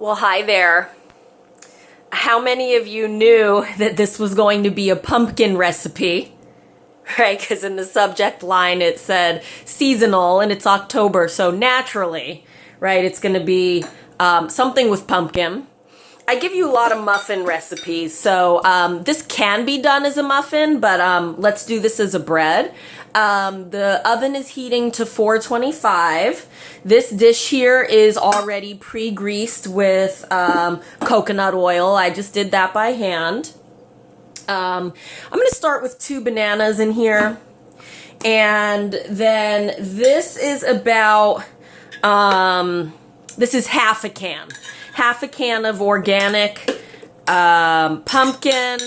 Well, hi there. How many of you knew that this was going to be a pumpkin recipe? Right, because in the subject line it said seasonal and it's October, so naturally, right, it's going to be something with pumpkin. I give you a lot of muffin recipes, so this can be done as a muffin, but let's do this as a bread. The oven is heating to 425. This dish here is already pre-greased with coconut oil. I just did that by hand. I'm going to start with 2 bananas in here. And then this is about, this is half a can. Half a can of organic pumpkin.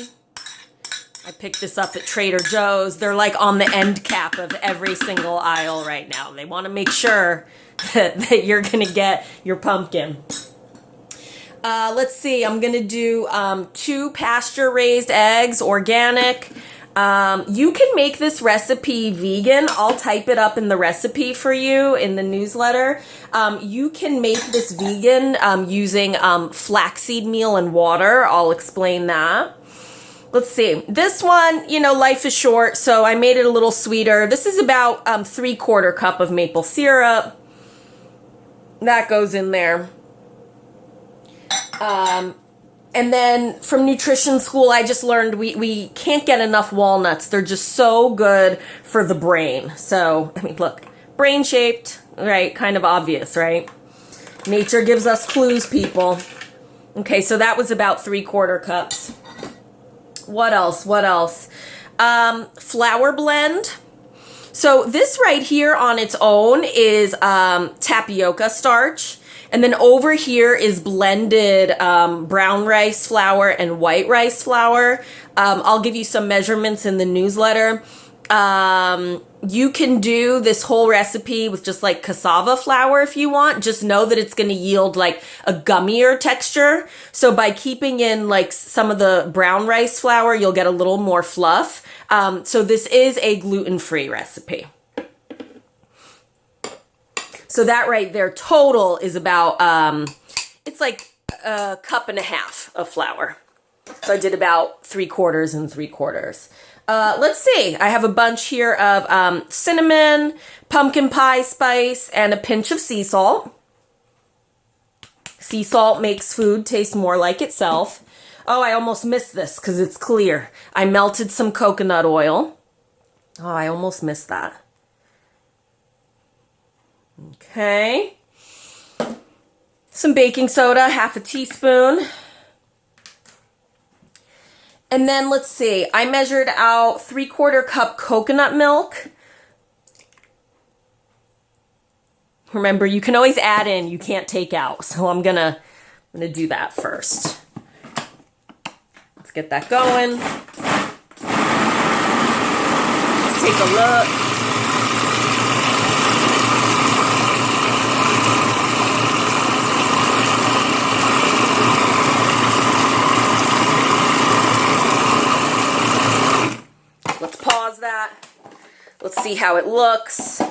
I picked this up at Trader Joe's. They're like on the end cap of every single aisle right now. They want to make sure that you're going to get your pumpkin. Let's see, I'm going to do 2 pasture-raised eggs, organic. You can make this recipe vegan. I'll type it up in the recipe for you in the newsletter. You can make this vegan using flaxseed meal and water. I'll explain that. Let's see. This one, you know, life is short, so I made it a little sweeter. This is about 3/4 cup of maple syrup. That goes in there. And then from nutrition school, I just learned we can't get enough walnuts. They're just so good for the brain. So, I mean, look, brain shaped, right? Kind of obvious, right? Nature gives us clues, people. Okay, so that was about 3/4 cups. What else? What else? Flour blend. So this right here on its own is tapioca starch. And then over here is blended brown rice flour and white rice flour. I'll give you some measurements in the newsletter. You can do this whole recipe with just like cassava flour if you want. Just know that it's going to yield like a gummier texture. So by keeping in like some of the brown rice flour, you'll get a little more fluff. So this is a gluten-free recipe. So that right there total is about, it's like 1.5 cups of flour. So I did about 3/4 and 3/4. Let's see. I have a bunch here of cinnamon, pumpkin pie spice, and a pinch of sea salt. Sea salt makes food taste more like itself. Oh, I almost missed this because it's clear. I melted some coconut oil. Oh, I almost missed that. Okay. Some baking soda, 1/2 teaspoon. And then let's see, I measured out 3/4 cup coconut milk. Remember, you can always add in, you can't take out. So I'm gonna do that first. Let's get that going. Let's take a look. Let's pause that. Let's see how it looks.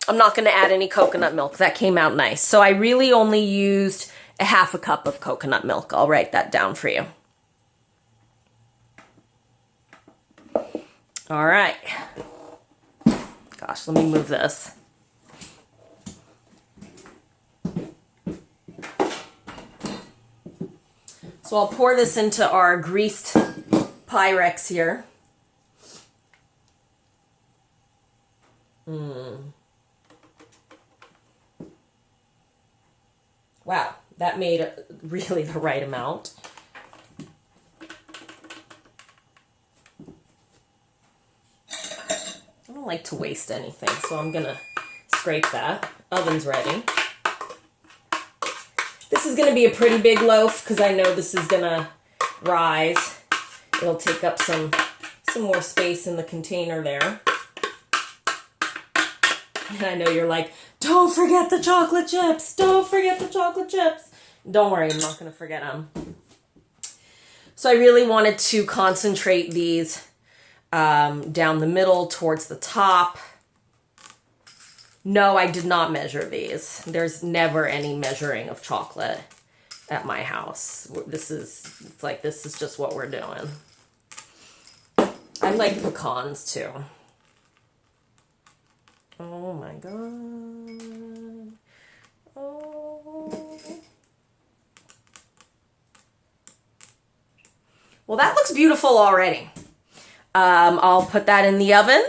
I'm not going to add any coconut milk. That came out nice. So I really only used 1/2 cup of coconut milk. I'll write that down for you. All right. Gosh, let me move this. So I'll pour this into our greased Pyrex here. Wow, that made really the right amount. I don't like to waste anything, so I'm gonna scrape that. Oven's ready. This is going to be a pretty big loaf because I know this is going to rise. It'll take up some more space in the container there. And I know you're like, don't forget the chocolate chips. Don't forget the chocolate chips. Don't worry, I'm not going to forget them. So I really wanted to concentrate these down the middle towards the top. No, I did not measure these. There's never any measuring of chocolate at my house. This is just what we're doing. I like pecans too. Oh my God. Oh. Well, that looks beautiful already. I'll put that in the oven.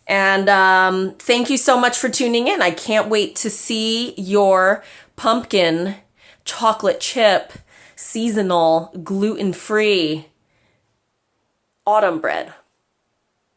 And thank you so much for tuning in. I can't wait to see your pumpkin chocolate chip seasonal gluten-free autumn bread.